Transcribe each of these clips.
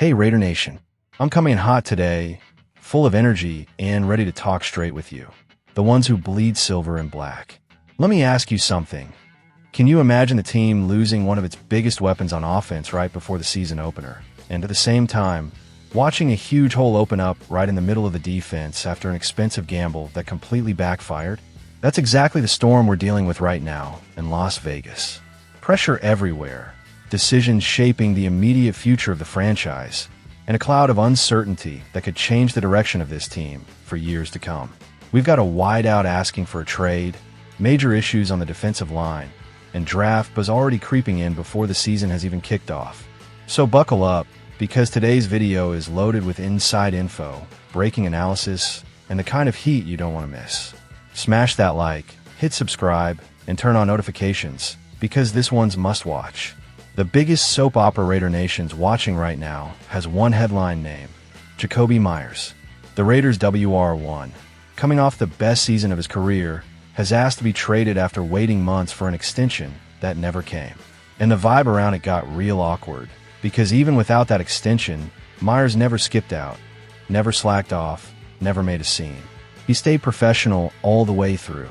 Hey Raider Nation, I'm coming in hot today, full of energy and ready to talk straight with you. The ones who bleed silver and black. Let me ask you something. Can you imagine the team losing one of its biggest weapons on offense right before the season opener? And at the same time, watching a huge hole open up right in the middle of the defense after an expensive gamble that completely backfired? That's exactly the storm we're dealing with right now in Las Vegas. Pressure everywhere, decisions shaping the immediate future of the franchise, and a cloud of uncertainty that could change the direction of this team for years to come. We've got a wideout asking for a trade, major issues on the defensive line, and draft buzz already creeping in before the season has even kicked off. So buckle up, because today's video is loaded with inside info, breaking analysis, and the kind of heat you don't want to miss. Smash that like, hit subscribe, and turn on notifications, because this one's must-watch. The biggest soap opera Raider Nation's watching right now has one headline name: Jakobi Meyers. The Raiders' WR1, coming off the best season of his career, has asked to be traded after waiting months for an extension that never came. And the vibe around it got real awkward, because even without that extension, Meyers never skipped out, never slacked off, never made a scene. He stayed professional all the way through,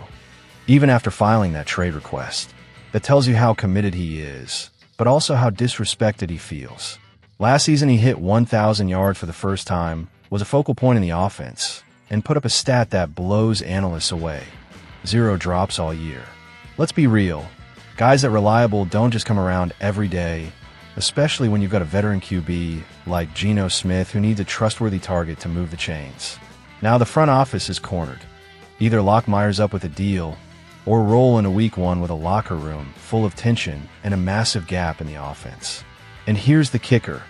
even after filing that trade request. That tells you how committed he is, but also how disrespected he feels. Last season he hit 1,000 yards for the first time, was a focal point in the offense, and put up a stat that blows analysts away: 0 drops all year. Let's be real, guys that reliable don't just come around every day, especially when you've got a veteran QB like Geno Smith who needs a trustworthy target to move the chains. Now the front office is cornered. Either lock Meyers up with a deal, or roll in a week one with a locker room full of tension and a massive gap in the offense. And here's the kicker.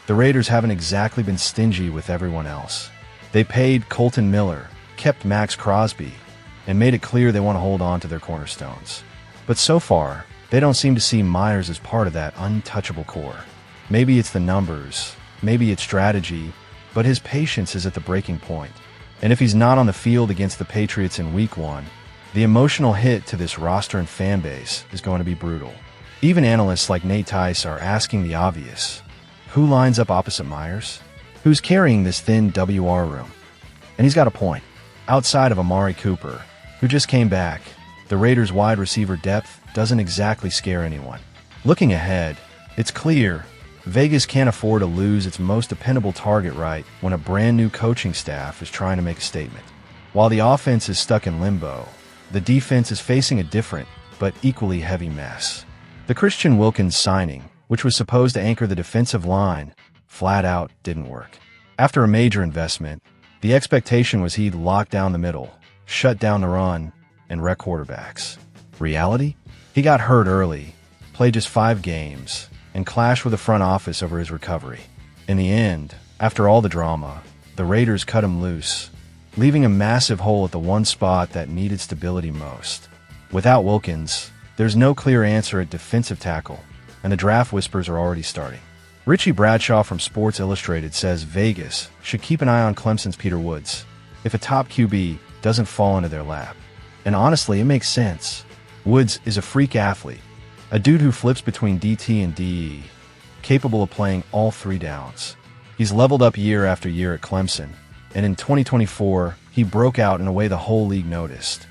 The Raiders haven't exactly been stingy with everyone else. They paid Colton Miller, kept Max Crosby, and made it clear they want to hold on to their cornerstones. But so far, they don't seem to see Meyers as part of that untouchable core. Maybe it's the numbers, maybe it's strategy, but his patience is at the breaking point. And if he's not on the field against the Patriots in week one, the emotional hit to this roster and fan base is going to be brutal. Even analysts like Nate Tice are asking the obvious: who lines up opposite Meyers? Who's carrying this thin WR room? And he's got a point. Outside of Amari Cooper, who just came back, the Raiders' wide receiver depth doesn't exactly scare anyone. Looking ahead, it's clear Vegas can't afford to lose its most dependable target right when a brand new coaching staff is trying to make a statement. While the offense is stuck in limbo, the defense is facing a different, but equally heavy mess. The Christian Wilkins signing, which was supposed to anchor the defensive line, flat out didn't work. After a major investment, the expectation was he'd lock down the middle, shut down the run, and wreck quarterbacks. Reality? He got hurt early, played just 5 games, and clashed with the front office over his recovery. In the end, after all the drama, the Raiders cut him loose, leaving a massive hole at the one spot that needed stability most. Without Wilkins, there's no clear answer at defensive tackle, and the draft whispers are already starting. Richie Bradshaw from Sports Illustrated says Vegas should keep an eye on Clemson's Peter Woods if a top QB doesn't fall into their lap. And honestly, it makes sense. Woods is a freak athlete, a dude who flips between DT and DE, capable of playing all 3 downs. He's leveled up year after year at Clemson, and in 2024, he broke out in a way the whole league noticed.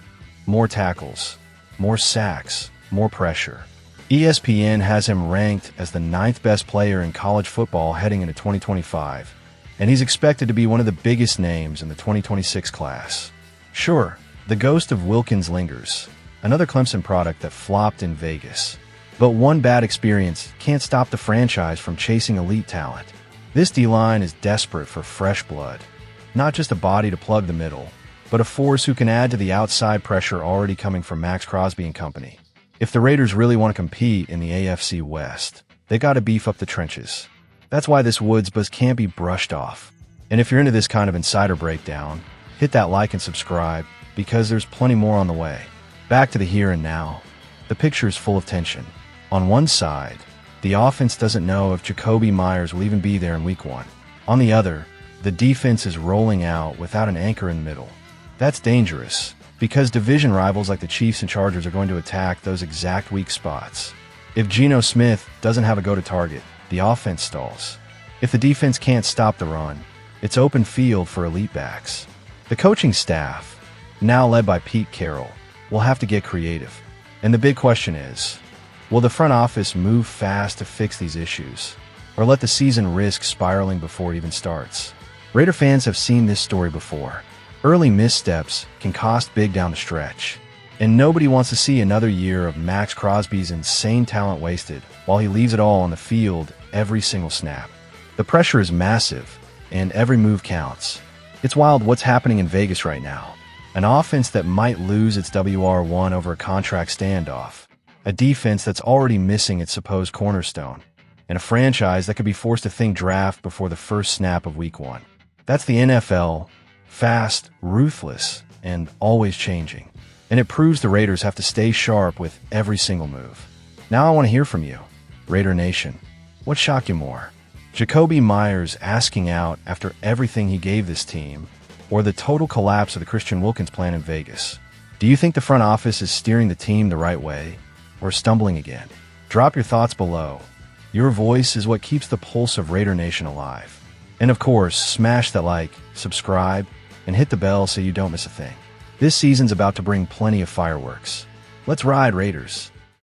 More tackles, more sacks, more pressure. ESPN has him ranked as the 9th best player in college football heading into 2025, and he's expected to be one of the biggest names in the 2026 class. Sure, the ghost of Wilkins lingers, another Clemson product that flopped in Vegas. But one bad experience can't stop the franchise from chasing elite talent. This D-line is desperate for fresh blood. Not just a body to plug the middle, but a force who can add to the outside pressure already coming from Max Crosby and company. If the Raiders really want to compete in the AFC West, they got to beef up the trenches. That's why this Woods buzz can't be brushed off. And if you're into this kind of insider breakdown, hit that like and subscribe, because there's plenty more on the way. Back to the here and now. The picture is full of tension. On one side, the offense doesn't know if Jakobi Meyers will even be there in week 1. On the other, the defense is rolling out without an anchor in the middle. That's dangerous, because division rivals like the Chiefs and Chargers are going to attack those exact weak spots. If Geno Smith doesn't have a go-to target, the offense stalls. If the defense can't stop the run, it's open field for elite backs. The coaching staff, now led by Pete Carroll, will have to get creative. And the big question is, will the front office move fast to fix these issues, or let the season risk spiraling before it even starts? Raider fans have seen this story before. Early missteps can cost big down the stretch, and nobody wants to see another year of Max Crosby's insane talent wasted while he leaves it all on the field every single snap. The pressure is massive, and every move counts. It's wild what's happening in Vegas right now. An offense that might lose its WR1 over a contract standoff, a defense that's already missing its supposed cornerstone, and a franchise that could be forced to think draft before the first snap of Week 1. That's the NFL, fast, ruthless, and always changing. And it proves the Raiders have to stay sharp with every single move. Now I want to hear from you, Raider Nation. What shocked you more? Jacoby Myers asking out after everything he gave this team, or the total collapse of the Christian Wilkins plan in Vegas? Do you think the front office is steering the team the right way, or stumbling again? Drop your thoughts below. Your voice is what keeps the pulse of Raider Nation alive. And of course, smash that like, subscribe, and hit the bell so you don't miss a thing. This season's about to bring plenty of fireworks. Let's ride, Raiders!